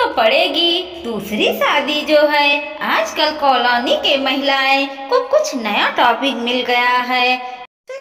तो पड़ेगी। दूसरी शादी जो है, आजकल कॉलोनी के महिलाएं को कुछ नया टॉपिक मिल गया है।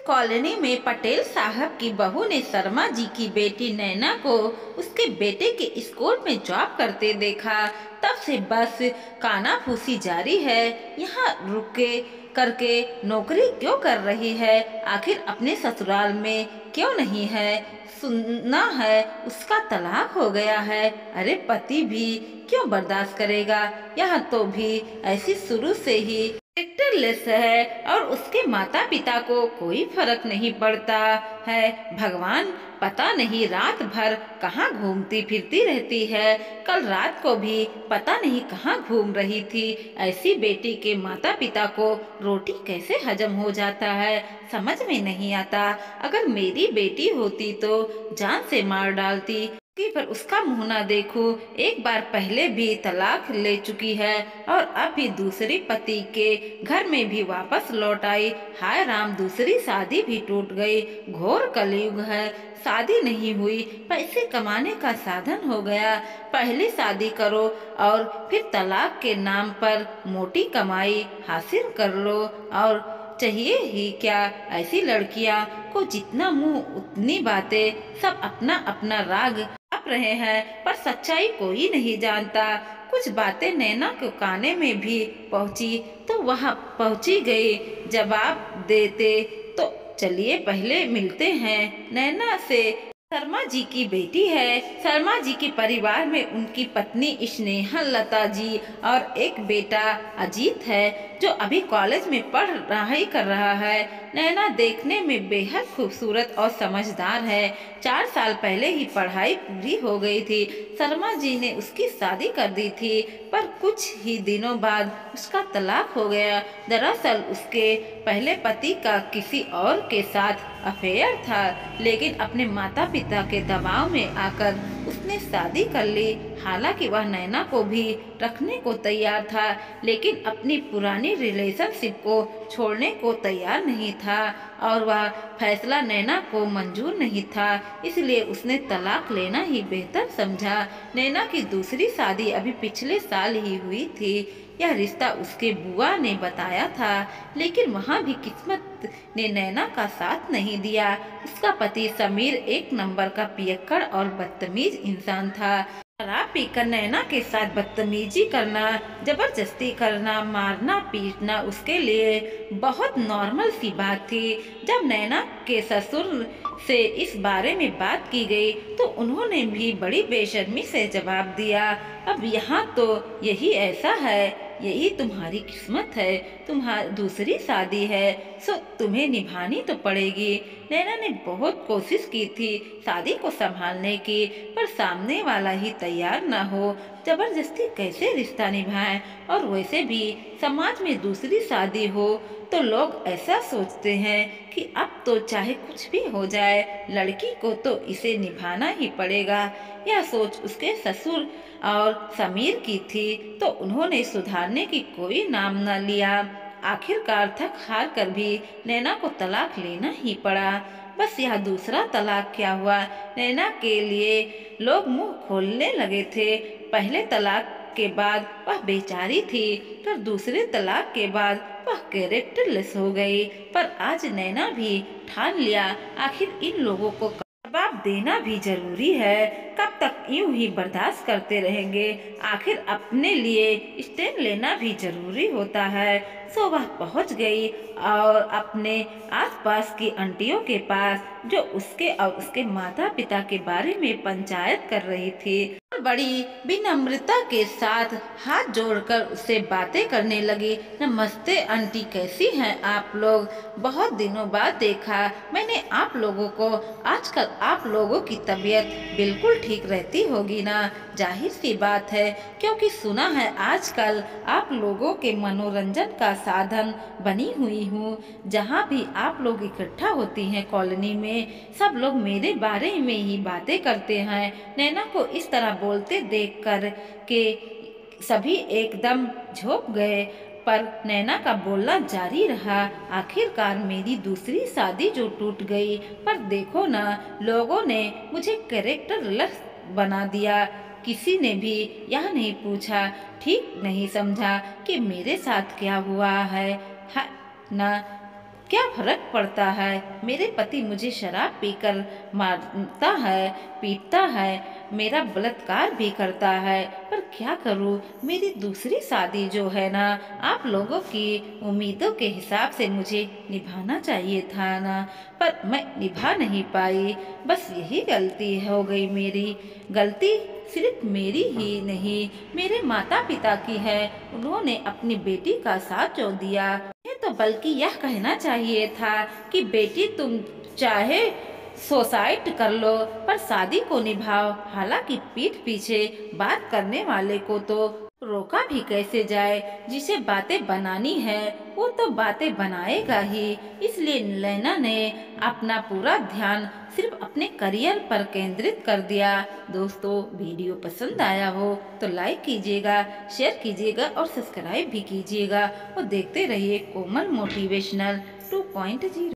कॉलोनी में पटेल साहब की बहू ने शर्मा जी की बेटी नैना को उसके बेटे के स्कूल में जॉब करते देखा। तब से बस कानाफूसी जारी है। यहाँ रुके करके नौकरी क्यों कर रही है? आखिर अपने ससुराल में क्यों नहीं है? सुनना है उसका तलाक हो गया है। अरे पति भी क्यों बर्दाश्त करेगा? यहाँ तो भी ऐसी शुरू से ही कैरेक्टरलेस है और उसके माता पिता को कोई फर्क नहीं पड़ता है। भगवान पता नहीं रात भर कहाँ घूमती फिरती रहती है। कल रात को भी पता नहीं कहाँ घूम रही थी। ऐसी बेटी के माता पिता को रोटी कैसे हजम हो जाता है, समझ में नहीं आता। अगर मेरी बेटी होती तो जान से मार डालती। पर उसका मुंह ना देखूं। एक बार पहले भी तलाक ले चुकी है और अब भी दूसरे पति के घर में भी वापस लौट आई। हाय राम, दूसरी शादी भी टूट गई। घोर कलयुग है। शादी नहीं हुई, पैसे कमाने का साधन हो गया। पहले शादी करो और फिर तलाक के नाम पर मोटी कमाई हासिल कर लो। और चाहिए ही क्या? ऐसी लड़कियां को जितना मुंह उतनी बातें। सब अपना अपना राग रहे हैं पर सच्चाई कोई नहीं जानता। कुछ बातें नैना के काने में भी पहुंची तो वह पहुंची गई। जवाब देते तो चलिए पहले मिलते हैं नैना से। शर्मा जी की बेटी है। शर्मा जी के परिवार में उनकी पत्नी स्नेहलता जी और एक बेटा अजीत है जो अभी कॉलेज में पढ़ाई कर रहा है। नैना देखने में बेहद खूबसूरत और समझदार है। 4 साल पहले ही पढ़ाई पूरी हो गई थी। शर्मा जी ने उसकी शादी कर दी थी पर कुछ ही दिनों बाद उसका तलाक हो गया। दरअसल उसके पहले पति का किसी और के साथ अफेयर था, लेकिन अपने माता पिता के दबाव में आकर उसने शादी कर ली। हालांकि वह नैना को भी रखने को तैयार था, लेकिन अपनी पुरानी रिलेशनशिप को छोड़ने को तैयार नहीं था और वह फैसला नैना को मंजूर नहीं था। इसलिए उसने तलाक लेना ही बेहतर समझा। नैना की दूसरी शादी अभी पिछले साल ही हुई थी। यह रिश्ता उसके बुआ ने बताया था, लेकिन वहाँ भी किस्मत ने नैना का साथ नहीं दिया। उसका पति समीर एक नंबर का पियक्कड़ और बदतमीज इंसान था। शराब पीकर नैना के साथ बदतमीजी करना, जबरदस्ती करना, मारना पीटना उसके लिए बहुत नॉर्मल सी बात थी। जब नैना के ससुर से इस बारे में बात की गई तो उन्होंने भी बड़ी बेशर्मी से जवाब दिया, अब यहाँ तो यही ऐसा है, यही तुम्हारी किस्मत है। तुम्हारी दूसरी शादी है सो तुम्हें निभानी तो पड़ेगी। नैना ने बहुत कोशिश की थी शादी को संभालने की, पर सामने वाला ही तैयार न हो। जबरदस्ती कैसे रिश्ता निभाएं? और वैसे भी समाज में दूसरी शादी हो तो लोग ऐसा सोचते हैं कि अब तो चाहे कुछ भी हो जाए, लड़की को तो इसे निभाना ही पड़ेगा। यह सोच उसके ससुर और समीर की थी तो उन्होंने सुधारने की कोई नाम न लिया। आखिरकार थक हार कर भी नैना को तलाक लेना ही पड़ा। बस यह दूसरा तलाक क्या हुआ, नैना के लिए लोग मुंह खोलने लगे थे। पहले तलाक के बाद वह बेचारी थी, पर दूसरे तलाक के बाद वह कैरेक्टरलेस हो गई। पर आज नैना भी ठान लिया, आखिर इन लोगों को जवाब देना भी जरूरी है। कब तक यूं ही बर्दाश्त करते रहेंगे? आखिर अपने लिए स्टैंड लेना भी जरूरी होता है। सो वह पहुंच गई और अपने आसपास की आंटियों के पास, जो उसके और उसके माता पिता के बारे में पंचायत कर रही थी। बड़ी विनम्रता के साथ हाथ जोड़कर उससे बातें करने लगी। नमस्ते आंटी, कैसी हैं आप लोग? बहुत दिनों बाद देखा मैंने आप लोगों को। आजकल आप लोगों की तबीयत बिल्कुल ठीक रहती होगी ना? जाहिर सी बात है, क्योंकि सुना है आजकल आप लोगों के मनोरंजन का साधन बनी हुई हूँ। जहाँ भी आप लोग इकट्ठा होती हैं कॉलोनी में, सब लोग मेरे बारे में ही बातें करते हैं। नैना को इस तरह बोलते देखकर के सभी एकदम झोंक गए, पर नैना का बोलना जारी रहा। आखिरकार मेरी दूसरी शादी जो टूट गई, पर देखो ना, लोगों ने मुझे कैरेक्टरलेस बना दिया। किसी ने भी यह नहीं पूछा, ठीक नहीं समझा कि मेरे साथ क्या हुआ है ना। क्या फर्क पड़ता है, मेरे पति मुझे शराब पीकर मारता है, पीटता है, मेरा बलात्कार भी करता है, पर क्या करूं, मेरी दूसरी शादी जो है ना, आप लोगों की उम्मीदों के हिसाब से मुझे निभाना चाहिए था ना, पर मैं निभा नहीं पाई। बस यही गलती हो गई मेरी। गलती सिर्फ मेरी ही नहीं, मेरे माता पिता की है। उन्होंने अपनी बेटी का साथ जो दिया है, तो बल्कि यह कहना चाहिए था कि बेटी तुम चाहे सुसाइड कर लो पर शादी को निभाओ। हालांकि पीठ पीछे बात करने वाले को तो रोका भी कैसे जाए। जिसे बातें बनानी है वो तो बातें बनाएगा ही। इसलिए लैला ने अपना पूरा ध्यान सिर्फ अपने करियर पर केंद्रित कर दिया। दोस्तों, वीडियो पसंद आया हो तो लाइक कीजिएगा, शेयर कीजिएगा और सब्सक्राइब भी कीजिएगा और देखते रहिए कोमल मोटिवेशनल 2.0।